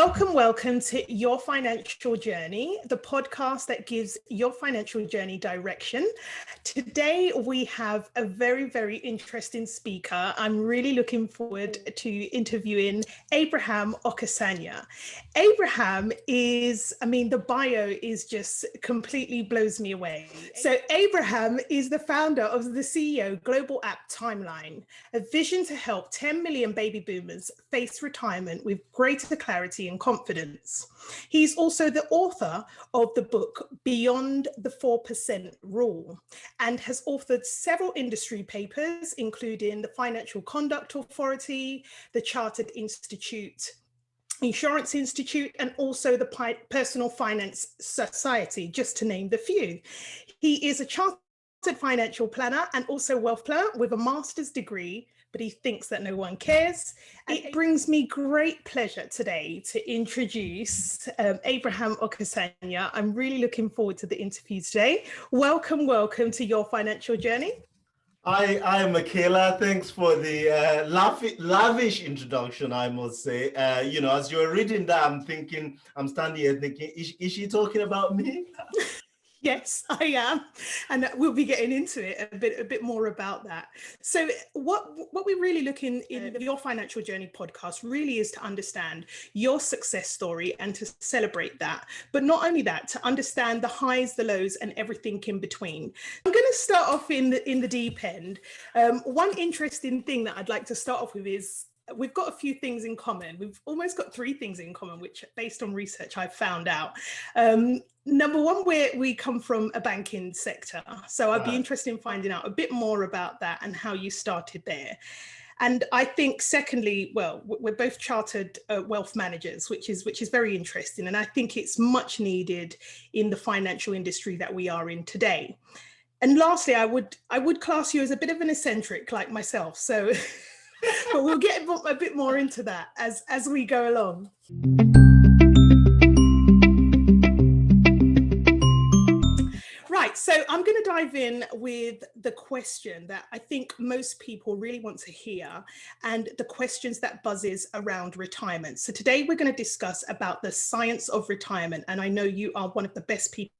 Welcome to Your Financial Journey, the podcast that gives your financial journey direction. Today, we have a very interesting speaker. I'm really looking forward to interviewing Abraham Okusanya. Abraham is, the bio is just completely blows me away. So Abraham is the founder of the CEO Global App Timeline, a vision to help 10 million baby boomers face retirement with greater clarity and confidence. He's also the author of the book Beyond the 4% Rule and has authored several industry papers, including the Financial Conduct Authority, the Chartered Insurance Institute, and also the Personal Finance Society, just to name the few. He is a chartered financial planner and also wealth planner with a master's degree, but he thinks that no one cares. It brings me great pleasure today to introduce Abraham Okusanya. I'm really looking forward to the interview today. Welcome to Your Financial Journey. Hi, Michaela. Thanks for the lavish introduction, I must say. As you're reading that, I'm standing here thinking, is she talking about me? Yes, I am, and we'll be getting into it a bit more about that. So what we're really looking in Your Financial Journey podcast really is to understand your success story and to celebrate that. But not only that, to understand the highs, the lows, and everything in between. I'm going to start off in the deep end. One interesting thing that I'd like to start off with is we've got a few things in common. We've almost got three things in common, which based on research I've found out. Number one, we come from a banking sector. So I'd be interested in finding out a bit more about that and how you started there. And I think secondly, well, we're both chartered wealth managers, which is very interesting. And I think it's much needed in the financial industry that we are in today. And lastly, I would class you as a bit of an eccentric like myself. So but we'll get a bit more into that as we go along. Right, so I'm going to dive in with the question that I think most people really want to hear and the questions that buzzes around retirement. So today we're going to discuss about the science of retirement, and I know you are one of the best people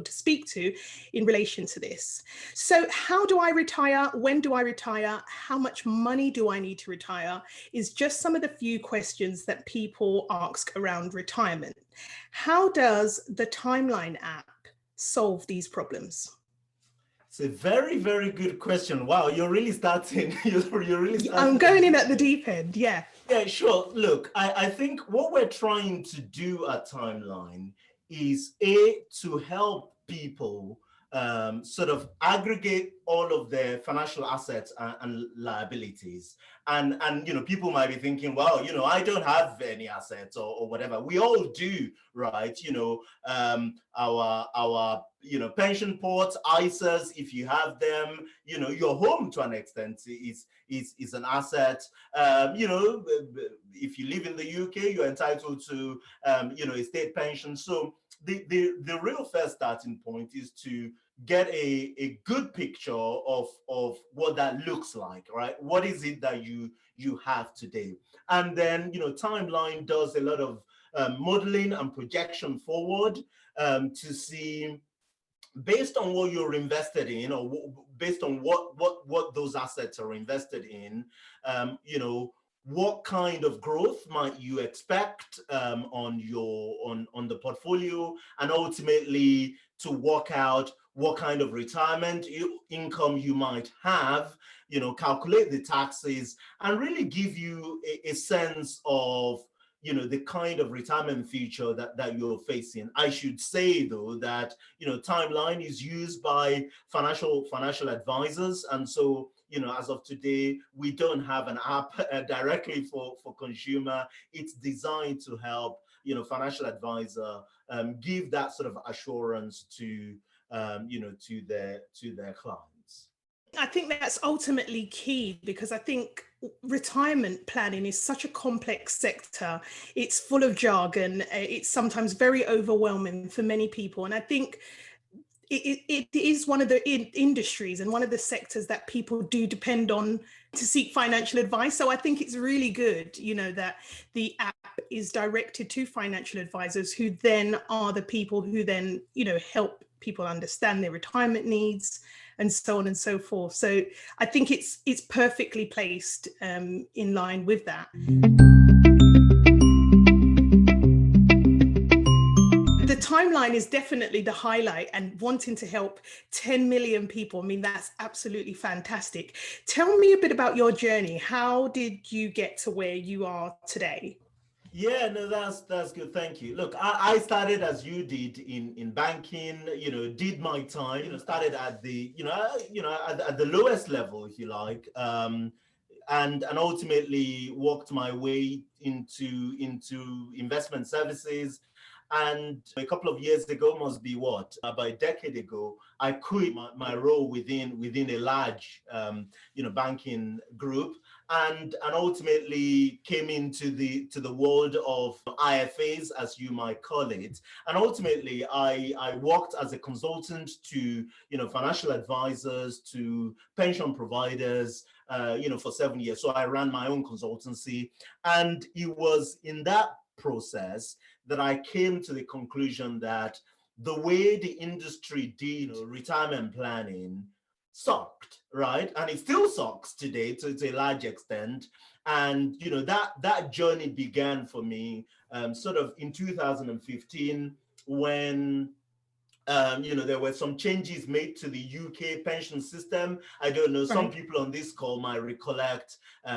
to speak to in relation to this. So how do I retire? When do I retire? How much money do I need to retire? Is just some of the few questions that people ask around retirement. How does the Timeline app solve these problems? It's a very good question. Wow, you're really starting. You're really starting. I'm going in at the deep end. Yeah, sure. Look, I think what we're trying to do at Timeline is to help people sort of aggregate all of their financial assets and liabilities. And people might be thinking, well, I don't have any assets or whatever. We all do, right? Our pension pots, ISAs, if you have them, your home to an extent is an asset. If you live in the UK, you're entitled to a state pension. So the real first starting point is to get a good picture of what that looks like, right? What is it that you have today? And then, Timeline does a lot of modeling and projection forward to see, based on what you're invested in, or based on what those assets are invested in, what kind of growth might you expect on the portfolio, and ultimately to work out what kind of retirement income you might have, calculate the taxes, and really give you a sense of the kind of retirement future that you're facing. I should say though that Timeline is used by financial advisors, and so as of today we don't have an app directly for consumer. It's designed to help financial advisor give that sort of assurance to their clients. I think that's ultimately key, because I think retirement planning is such a complex sector. It's full of jargon. It's sometimes very overwhelming for many people. And I think it is one of the industries and one of the sectors that people do depend on to seek financial advice. So I think it's really good, that the app is directed to financial advisors, who then are the people who then, help people understand their retirement needs and so on and so forth. So I think it's perfectly placed in line with that. The timeline is definitely the highlight, and wanting to help 10 million people. I mean, that's absolutely fantastic. Tell me a bit about your journey. How did you get to where you are today? Yeah, no, that's good. Thank you. Look, I started as you did in banking. Did my time. Started at the at the lowest level, if you like, and ultimately worked my way into investment services. And a couple of years ago, must be what, about a decade ago, I quit my role within a large banking group, and ultimately came into the world of IFAs, as you might call it. And ultimately I worked as a consultant to financial advisors, to pension providers, for 7 years. So I ran my own consultancy, and it was in that process that I came to the conclusion that the way the industry did retirement planning sucked, right? And it still sucks today to a large extent. And that journey began for me sort of in 2015, when there were some changes made to the UK pension system. I don't know, some people on this call might recollect,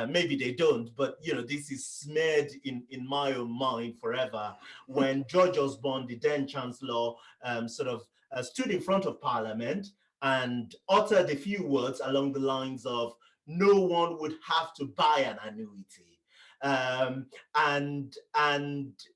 maybe they don't, but this is smeared in my own mind forever, when George Osborne, the then Chancellor, stood in front of Parliament and uttered a few words along the lines of, no one would have to buy an annuity. And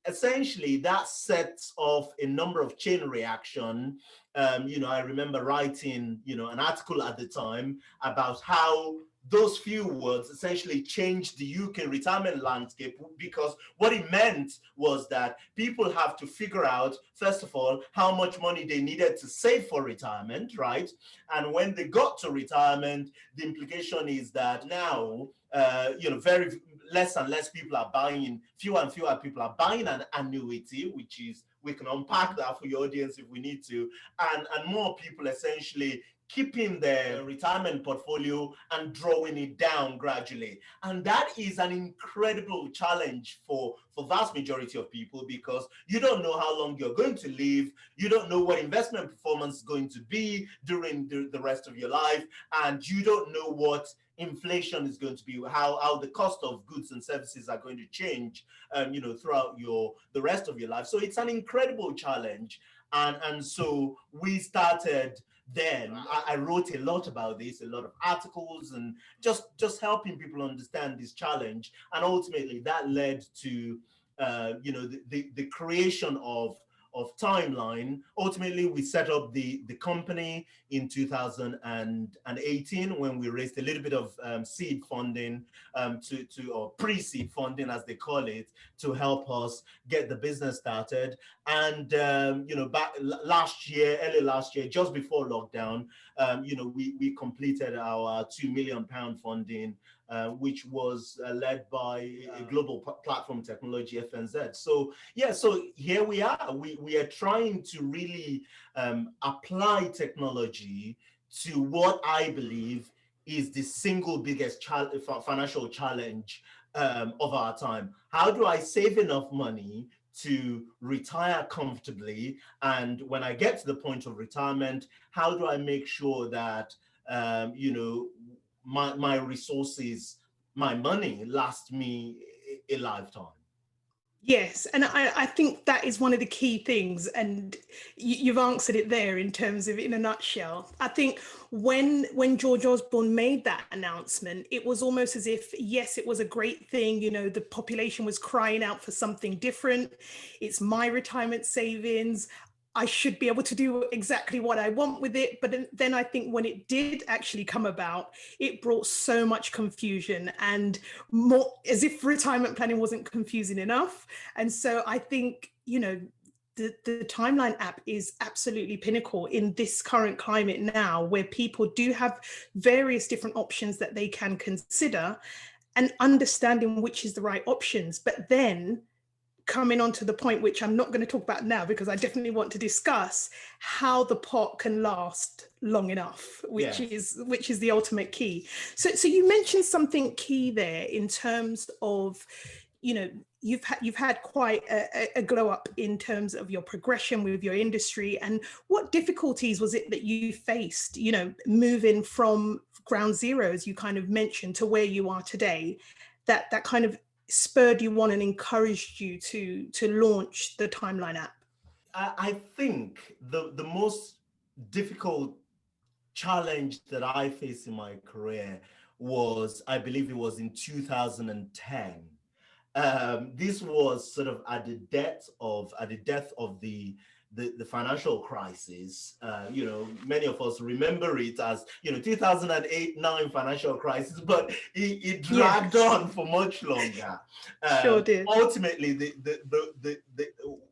essentially that sets off a number of chain reaction. I remember writing, an article at the time about how those few words essentially changed the UK retirement landscape, because what it meant was that people have to figure out, first of all, how much money they needed to save for retirement, right? And when they got to retirement, the implication is that now, very less and less people are buying, fewer and fewer people are buying an annuity, which is, we can unpack that for your audience if we need to, and more people essentially keeping their retirement portfolio and drawing it down gradually. And that is an incredible challenge for vast majority of people, because you don't know how long you're going to live, you don't know what investment performance is going to be during the rest of your life, and you don't know what inflation is going to be, how the cost of goods and services are going to change throughout the rest of your life. So it's an incredible challenge. And so we started then. I wrote a lot about this, a lot of articles, and just helping people understand this challenge. And ultimately that led to the creation of Timeline. Ultimately, we set up the company in 2018, when we raised a little bit of seed funding, or pre-seed funding, as they call it, to help us get the business started. And back early last year, just before lockdown, we completed our £2 million funding, which was led by a global platform technology, FNZ. So yeah, so here we are. We are trying to really apply technology to what I believe is the single biggest financial challenge of our time. How do I save enough money to retire comfortably? And when I get to the point of retirement, how do I make sure that my resources, my money, last me a lifetime? Yes, and I think that is one of the key things, and you've answered it there in terms of, in a nutshell. I think when George Osborne made that announcement, it was almost as if, yes, it was a great thing. The population was crying out for something different. It's my retirement savings. I should be able to do exactly what I want with it. But then I think when it did actually come about, it brought so much confusion, and more as if retirement planning wasn't confusing enough. And so I think, the Timeline app is absolutely pinnacle in this current climate now, where people do have various different options that they can consider, and understanding which is the right options. But then coming on to the point, which I'm not going to talk about now because I definitely want to discuss how the pot can last long enough, which is the ultimate key. So you mentioned something key there in terms of, you know, you've had quite a glow up in terms of your progression with your industry. And what difficulties was it that you faced, you know, moving from ground zero, as you kind of mentioned, to where you are today, that kind of spurred you on and encouraged you to launch the Timeline app? I think the most difficult challenge that I faced in my career was, I believe it was in 2010. This was sort of at the death of the financial crisis. You know, many of us remember it as, you know, 2008-9 financial crisis, but it dragged on for much longer. Sure did. Ultimately,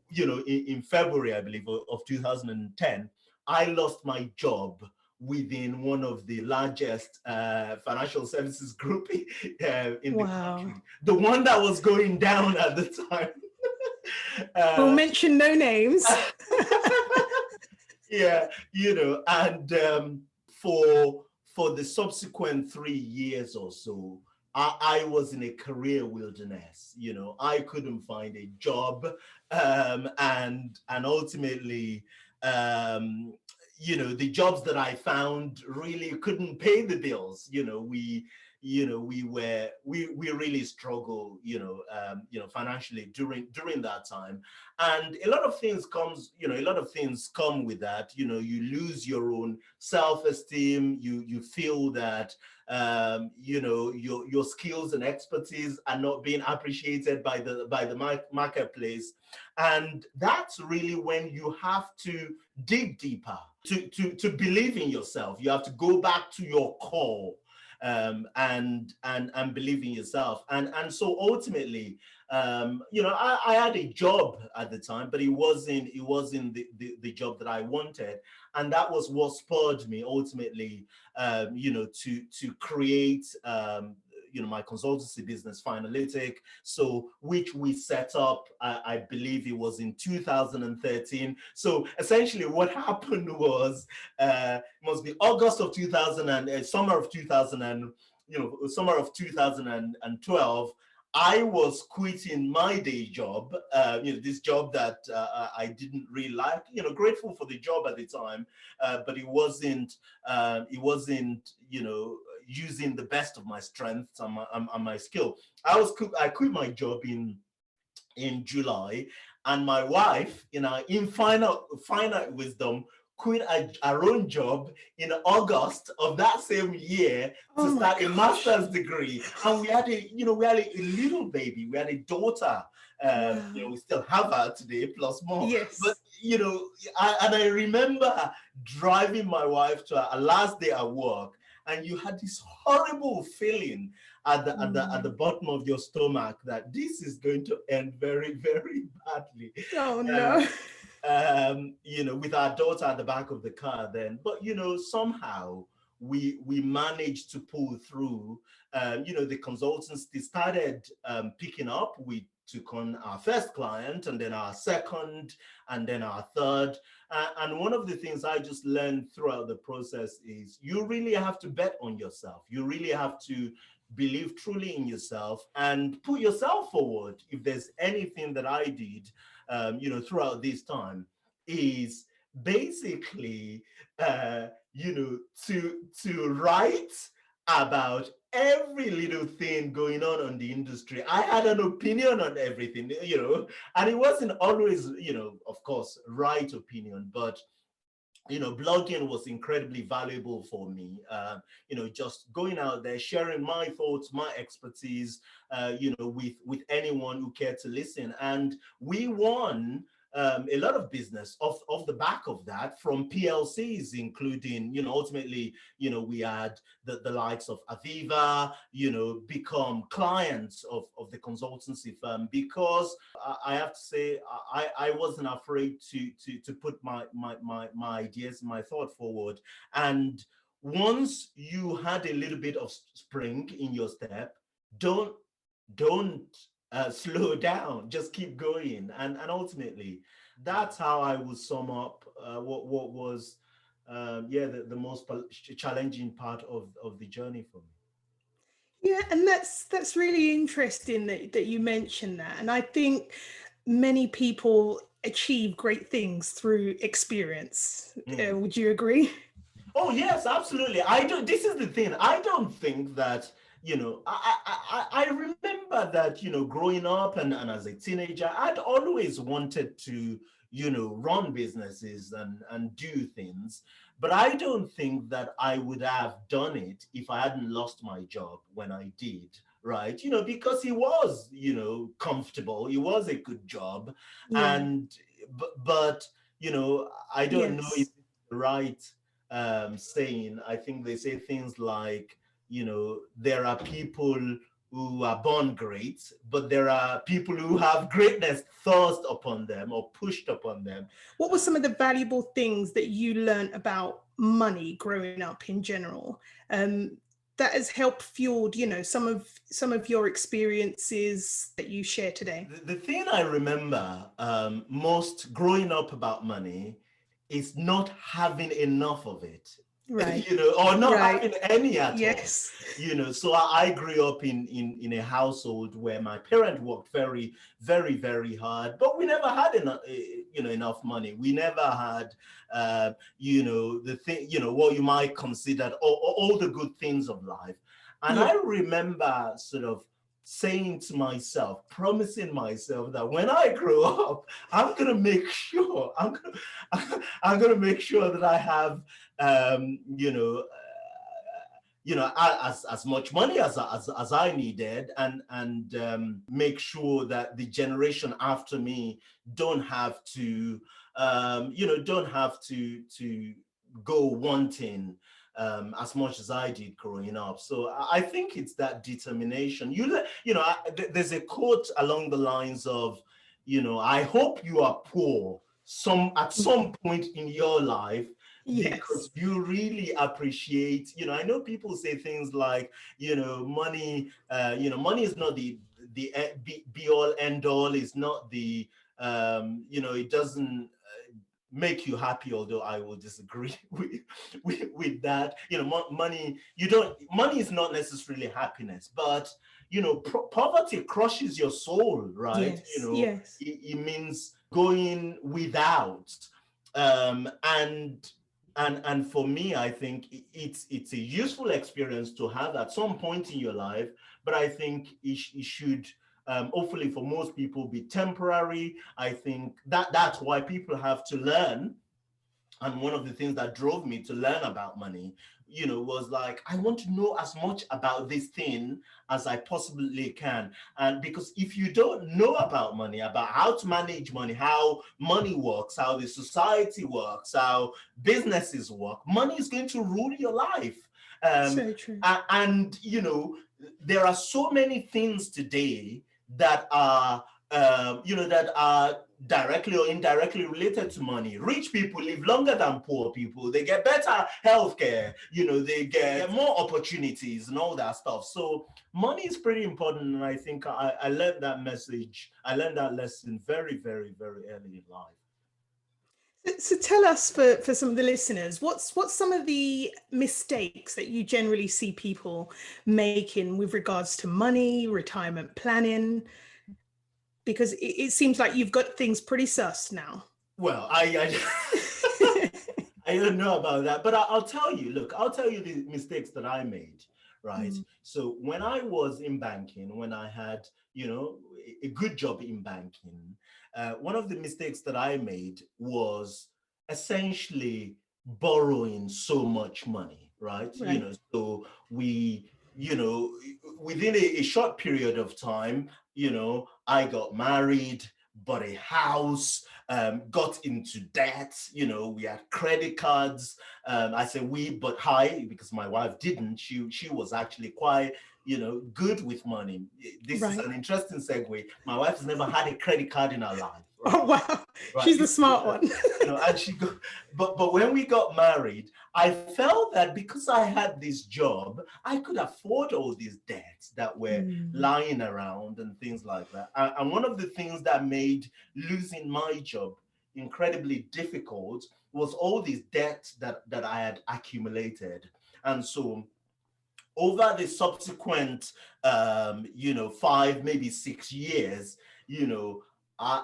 you know, in February, I believe, of 2010, I lost my job within one of the largest financial services group in the country, the one that was going down at the time. We'll mention no names. Yeah, you know, and for the subsequent 3 years or so, I was in a career wilderness. You know, I couldn't find a job, and ultimately, you know, the jobs that I found really couldn't pay the bills. You know, we really struggle, you know, financially during that time. And a lot of things come with that. You know, you lose your own self-esteem. You feel that you know, your skills and expertise are not being appreciated by the marketplace. And that's really when you have to dig deeper to believe in yourself. You have to go back to your core, and believe in yourself. And so ultimately, you know, I had a job at the time, but it wasn't the job that I wanted. And that was what spurred me ultimately, you know, to create, you know, my consultancy business, Finalytic, so which we set up, I believe it was in 2013. So essentially what happened was, must be August of 2000 and summer of 2000 and, you know, summer of 2012, I was quitting my day job, you know, this job that I didn't really like, you know, grateful for the job at the time, but it wasn't, you know, using the best of my strengths and my skill. I quit my job in July, and my wife, in our finite wisdom, quit her own job in August of that same year to start a master's degree. And we had a little baby. We had a daughter. You know, we still have her today, plus more. Yes. But you know, I remember driving my wife to her last day at work, and you had this horrible feeling at the bottom of your stomach that this is going to end very, very badly. Oh no. You know, with our daughter at the back of the car then. But you know, somehow we managed to pull through. You know, the consultants, they started picking up. We took on our first client, and then our second, and then our third. And one of the things I just learned throughout the process is you really have to bet on yourself. You really have to believe truly in yourself and put yourself forward. If there's anything that I did, you know, throughout this time, is basically, you know, to write about every little thing going on the industry. I had an opinion on everything, you know, and it wasn't always, you know, of course, right opinion, but you know, blogging was incredibly valuable for me. You know, just going out there, sharing my thoughts, my expertise, you know, with anyone who cared to listen. And we won a lot of business off the back of that from PLCs, including, ultimately, we had the likes of Aviva, become clients of the consultancy firm, because I have to say, I wasn't afraid to put my ideas, my thought forward. And once you had a little bit of spring in your step, don't slow down, just keep going. And ultimately, that's how I would sum up what was the most challenging part of the journey for me. Yeah, and that's really interesting that you mentioned that. And I think many people achieve great things through experience. Would you agree? Oh yes, absolutely. I don't. This is the thing. I don't think that, I remember that, growing up and as a teenager, I'd always wanted to, run businesses and do things. But I don't think that I would have done it if I hadn't lost my job when I did, right? Because it was, comfortable. It was a good job. Yeah. And, but, I don't know if Yes. it's the right saying. I think they say things like, there are people who are born great, but there are people who have greatness thrust upon them or pushed upon them. What were some of the valuable things that you learned about money growing up in general, that has helped fueled, some of your experiences that you share today? The thing I remember most growing up about money is not having enough of it. Right. Or not Right. having any at all. Yes. So I grew up in a household where my parent worked very, very, very hard, but we never had enough, enough money. We never had, the thing, what you might consider all the good things of life. And Yeah. I remember sort of saying to myself, promising myself that when I grow up, I'm gonna make sure I'm gonna make sure that I have as much money as I needed, and make sure that the generation after me don't have to go wanting as much as I did growing up. So I think it's that determination. There's a quote along the lines of, I hope you are poor at some point in your life, because Yes. you really appreciate, I know people say things like, money, money is not the be all end all, is not the, it doesn't make you happy, although I will disagree with that. Money is not necessarily happiness, but poverty crushes your soul, right? Yes. Yes. It means going without, and for me, I think it's a useful experience to have at some point in your life, but I think it should, hopefully for most people, be temporary. I think that's why people have to learn. And one of the things that drove me to learn about money, was like, I want to know as much about this thing as I possibly can. And because if you don't know about money, about how to manage money, how money works, how the society works, how businesses work, money is going to rule your life. So true. And there are so many things today that are that are directly or indirectly related to money. Rich people live longer than poor people. They get better healthcare. They get more opportunities and all that stuff. So money is pretty important, and I think I learned that message. I learned that lesson very, very, very early in life. So tell us, for some of the listeners, what's some of the mistakes that you generally see people making with regards to money, retirement planning? Because it seems like you've got things pretty sus now. Well, I don't know about that, but I'll tell you. Look, I'll tell you the mistakes that I made. Right. So when I was in banking, when I had, a good job in banking, one of the mistakes that I made was essentially borrowing so much money. Right. Right. So we, within a short period of time, I got married. bought a house, got into debt. We had credit cards. I say we, but high, because my wife didn't. She was actually quite, good with money. This is Right. an interesting segue. My wife has never had a credit card in her life, right? Oh, wow. Right. She's the smart one. And she go, but when we got married, I felt that because I had this job, I could afford all these debts that were lying around and things like that. And one of the things that made losing my job incredibly difficult was all these debts that I had accumulated. And so over the subsequent 5, maybe 6 years, I,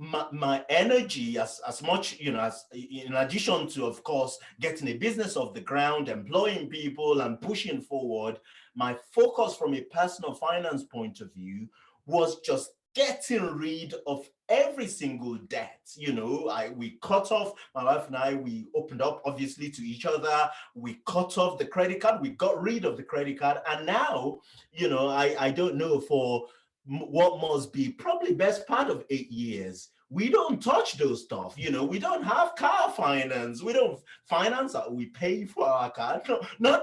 my energy, as much, as in addition to, of course, getting a business off the ground, employing people and pushing forward, my focus from a personal finance point of view was just getting rid of every single debt. We cut off, my wife and I, we opened up obviously to each other. We cut off the credit card, we got rid of the credit card. And now, I don't know, for what must be probably best part of 8 years, we don't touch those stuff. We don't have car finance, we don't finance, we pay for our car. No,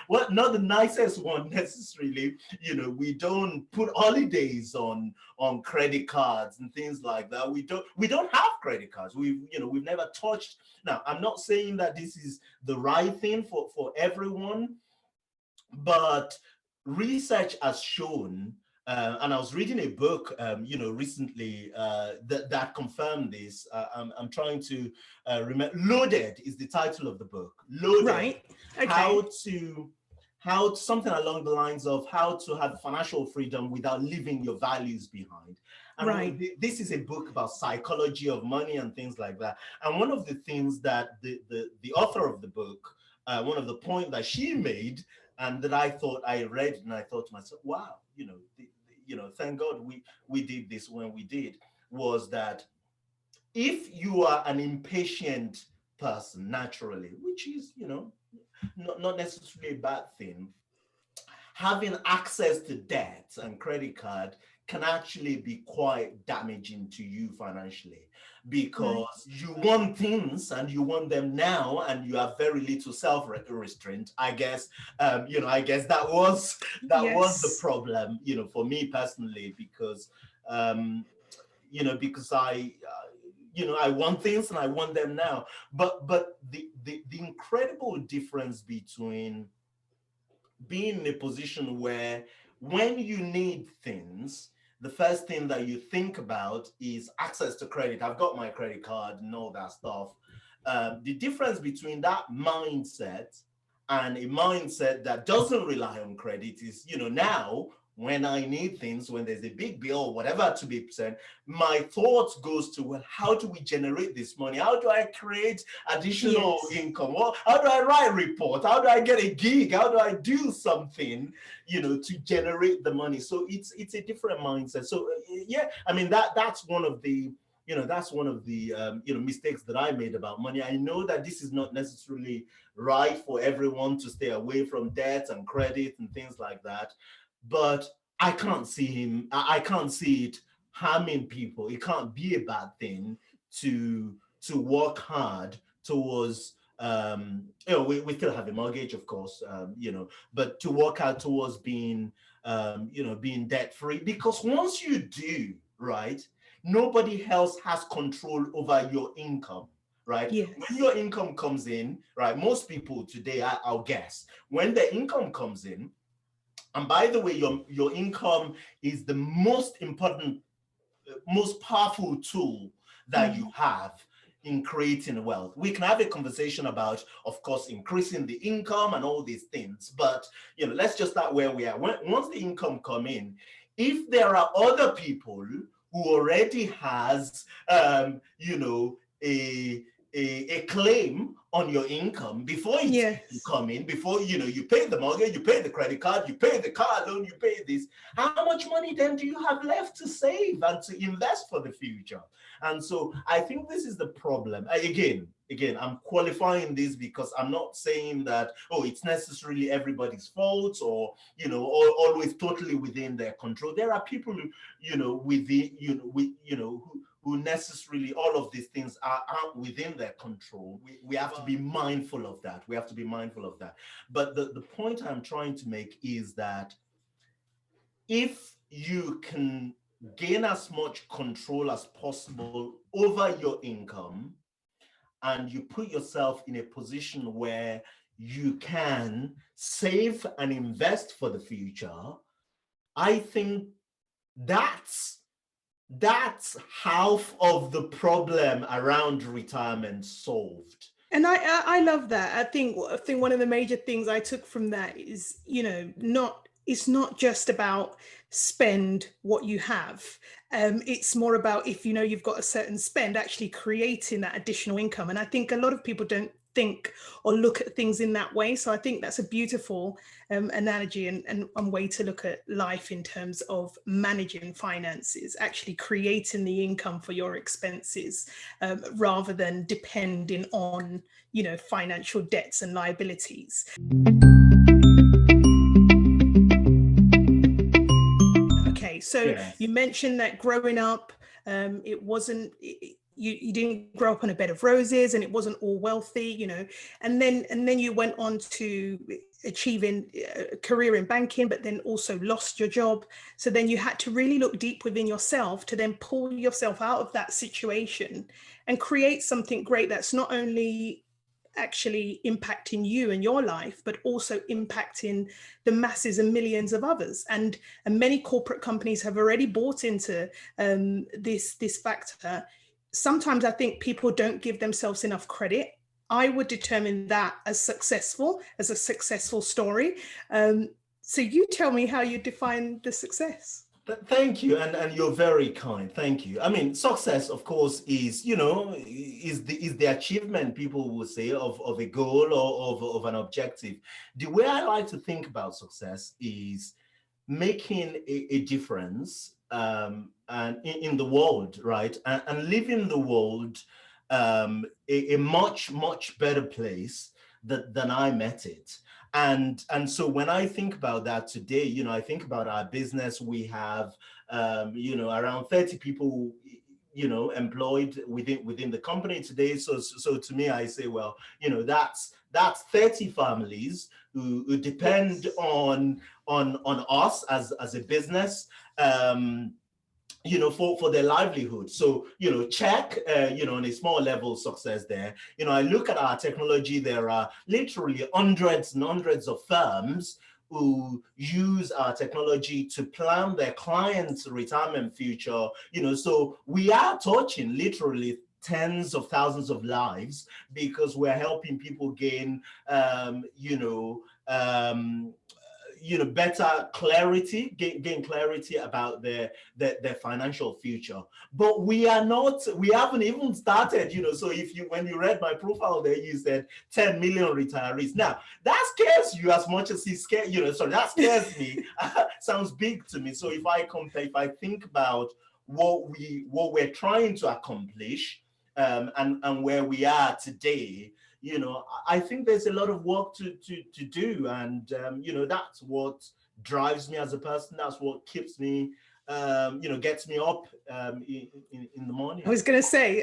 not the nicest one necessarily. We don't put holidays on credit cards and things like that. We don't have credit cards. We've never touched. Now, I'm not saying that this is the right thing for everyone, but research has shown, and I was reading a book, recently, that confirmed this. I'm trying to remember. Loaded is the title of the book. Loaded. Right. Okay. How something along the lines of how to have financial freedom without leaving your values behind. And right. This is a book about psychology of money and things like that. And one of the things that the author of the book, one of the points that she made, and that I thought, I read and I thought to myself, wow, thank God we did this when we did, was that if you are an impatient person naturally, which is, not necessarily a bad thing, having access to debt and credit card can actually be quite damaging to you financially, because you want things and you want them now, and you have very little self-restraint. I guess that was the problem, for me personally, because I want things and I want them now. But the incredible difference between being in a position where when you need things, the first thing that you think about is access to credit. I've got my credit card and all that stuff. The difference between that mindset and a mindset that doesn't rely on credit is, now, when I need things, when there's a big bill or whatever to be sent, my thoughts goes to, well, how do we generate this money? How do I create additional income? Well, how do I write a report? How do I get a gig? How do I do something, to generate the money? So it's a different mindset. So I mean, that's one of the mistakes that I made about money. I know that this is not necessarily right for everyone to stay away from debt and credit and things like that. But I can't see it harming people. It can't be a bad thing to work hard towards, we still have a mortgage, of course, but to work hard towards being, being debt free. Because once you do, right, nobody else has control over your income. Right? Yes. When your income comes in, right, most people today, I'll guess, when the income comes in, and by the way, your income is the most important, most powerful tool that you have in creating wealth. We can have a conversation about, of course, increasing the income and all these things, but let's just start where we are. Once the income come in, if there are other people who already has, a claim on your income before you come in, before you pay the mortgage, you pay the credit card, you pay the car loan, you pay this, how much money then do you have left to save and to invest for the future? And so I think this is the problem. Again, again, I'm qualifying this because I'm not saying that, oh, it's necessarily everybody's fault or, always totally within their control. There are people who, within, who necessarily all of these things aren't within their control. We have to be mindful of that. We have to be mindful of that. But the point I'm trying to make is that if you can gain as much control as possible over your income, and you put yourself in a position where you can save and invest for the future, I think that's half of the problem around retirement solved. And I love that. I think one of the major things I took from that is, it's not just about spend what you have. It's more about, if you've got a certain spend, actually creating that additional income. And I think a lot of people don't think or look at things in that way. So I think that's a beautiful analogy and way to look at life in terms of managing finances, actually creating the income for your expenses, rather than depending on, financial debts and liabilities. Okay, so yes. You mentioned that growing up, it wasn't, you didn't grow up on a bed of roses, and it wasn't all wealthy, and then you went on to achieving a career in banking, but then also lost your job. So then you had to really look deep within yourself to then pull yourself out of that situation and create something great that's not only actually impacting you and your life, but also impacting the masses and millions of others. And many corporate companies have already bought into this factor. Sometimes I think people don't give themselves enough credit. I would determine that as a successful story. So you tell me how you define the success. Thank you, and you're very kind. Thank you. I mean, success, of course, is the achievement, people will say, of a goal or of an objective. The way I like to think about success is making a difference and in the world, right, and leaving the world a much better place than I met it. And so when I think about that today, I think about our business. We have around 30 people employed within the company today. So to me, I say, well, that's 30 families who depend on us as a business, for their livelihood. So, check, on a small level success there. I look at our technology, there are literally hundreds and hundreds of firms who use our technology to plan their clients' retirement future. So we are touching literally tens of thousands of lives because we're helping people gain, better clarity, gain clarity about their financial future. But we haven't even started, so when you read my profile there, you said 10 million retirees. Now, that scares you as much as it scares, that scares me. Sounds big to me. So if I think about what we're trying to accomplish, and where we are today, I think there's a lot of work to do. And, that's what drives me as a person. That's what keeps me, gets me up in the morning. I was going to say,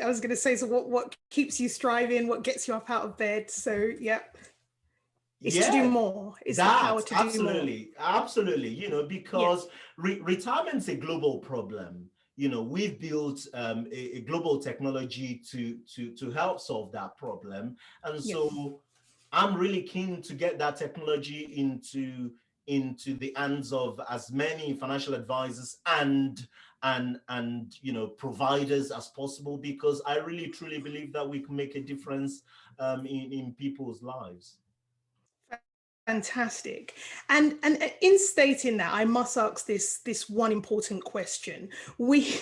so what keeps you striving? What gets you up out of bed? So, yeah. It's to do more. It's the power to do more. Absolutely. Because retirement's a global problem. We've built a global technology to help solve that problem. And so I'm really keen to get that technology into the hands of as many financial advisors and providers as possible, because I really truly believe that we can make a difference in people's lives. Fantastic. And in stating that, I must ask this one important question. We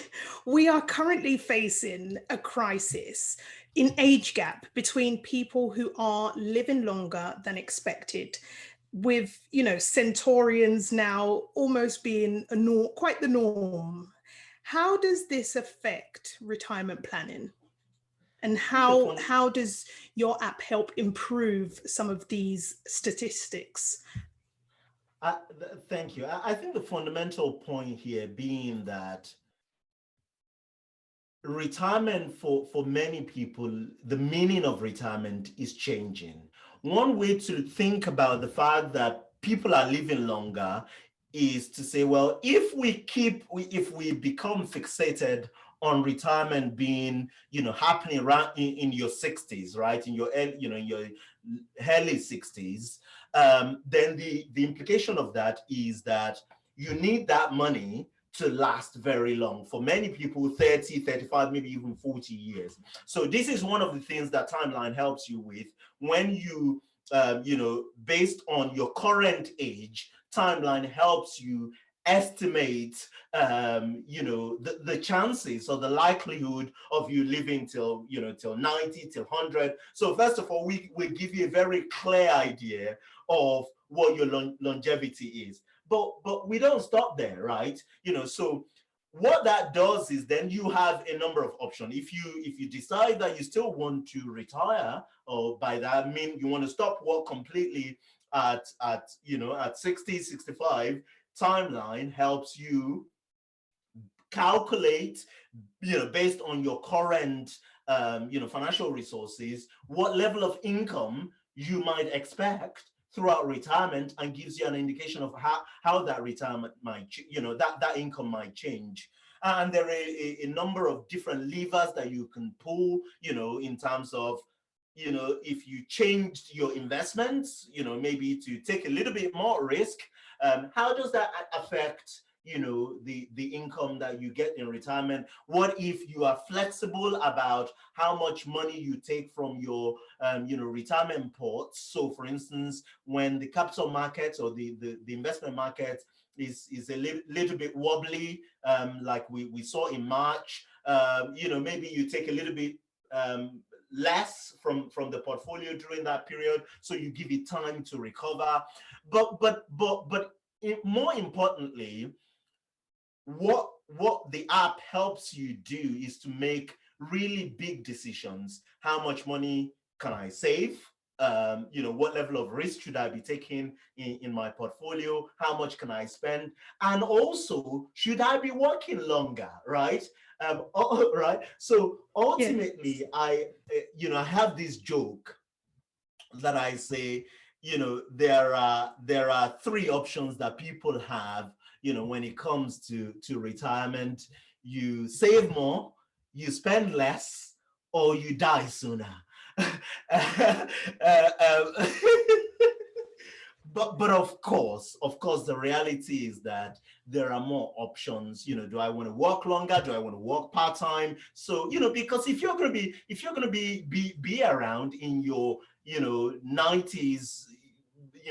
are currently facing a crisis in age gap between people who are living longer than expected, with centurions now almost being quite the norm. How does this affect retirement planning? And how does your app help improve some of these statistics? Thank you. I think the fundamental point here being that retirement for many people, the meaning of retirement is changing. One way to think about the fact that people are living longer is to say, well, if we become fixated on retirement being, happening around in your 60s, right? In your early 60s, then the implication of that is that you need that money to last very long. For many people, 30, 35, maybe even 40 years. So this is one of the things that Timeline helps you with when you, based on your current age, Timeline helps you estimate, the chances or the likelihood of you living till 90, till 100. So first of all, we give you a very clear idea of what your longevity is. But we don't stop there, right? So what that does is then you have a number of options. If you decide that you still want to retire, or by that I mean you want to stop work completely at 60, 65, Timeline helps you calculate, based on your current financial resources, what level of income you might expect throughout retirement, and gives you an indication of how that retirement might, that income might change. And there are a number of different levers that you can pull, in terms of, if you changed your investments, maybe to take a little bit more risk, how does that affect the income that you get in retirement? What if you are flexible about how much money you take from your retirement pots? So for instance, when the capital market or the investment market is a little bit wobbly, like we saw in March, maybe you take a little bit less from the portfolio during that period, so you give it time to recover. But more importantly, what the app helps you do is to make really big decisions. How much money can I save? What level of risk should I be taking in my portfolio? How much can I spend? And also, should I be working longer, right? Right. So ultimately, I have this joke that I say, there are three options that people have, when it comes to retirement. You save more, you spend less, or you die sooner. But of course, the reality is that there are more options. Do I want to work longer? Do I want to work part-time? So, because if you're going to be around in your, 90s,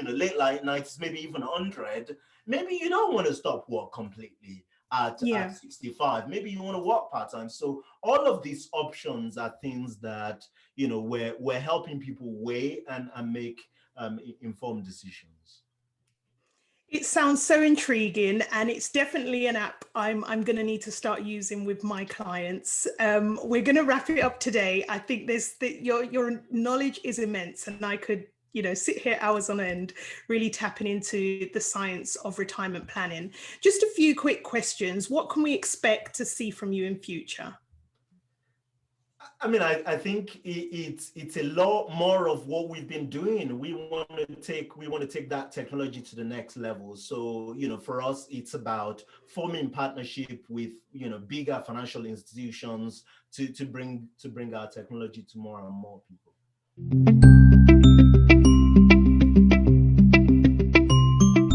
late 90s, maybe even 100, maybe you don't want to stop work completely at 65. Maybe you want to work part-time. So all of these options are things that, we're helping people weigh and make informed decisions. It sounds so intriguing, and it's definitely an app I'm going to need to start using with my clients. We're going to wrap it up today. I think your knowledge is immense, and I could sit here hours on end, really tapping into the science of retirement planning. Just a few quick questions. What can we expect to see from you in future? I mean, I think it's a lot more of what we've been doing. We want to take that technology to the next level. So, for us, it's about forming partnership with, bigger financial institutions to bring our technology to more and more people.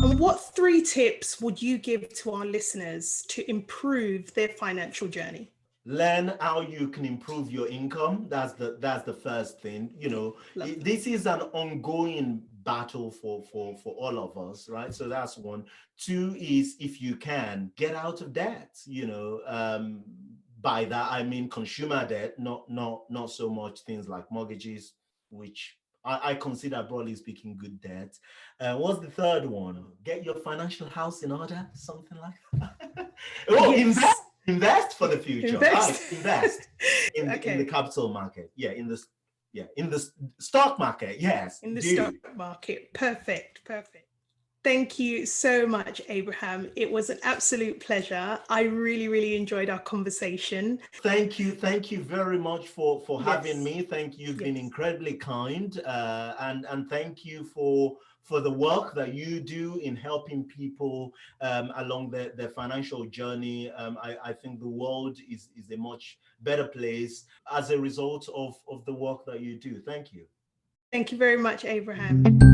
And what 3 tips would you give to our listeners to improve their financial journey? Learn how you can improve your income. That's the first thing. This is an ongoing battle for all of us, right? So that's one. 2 is, if you can, get out of debt. By that I mean consumer debt, not so much things like mortgages, which I consider, broadly speaking, good debt. What's the third one? Get your financial house in order, something like that. Yes. Invest for the future. Invest. Invest in the capital market. In the stock market. Yes. In the stock market. Perfect. Thank you so much, Abraham. It was an absolute pleasure. I really, really enjoyed our conversation. Thank you very much for having me. Thank you. You've been incredibly kind, and thank you for the work that you do in helping people along their financial journey. I think the world is a much better place as a result of the work that you do. Thank you. Thank you very much, Abraham.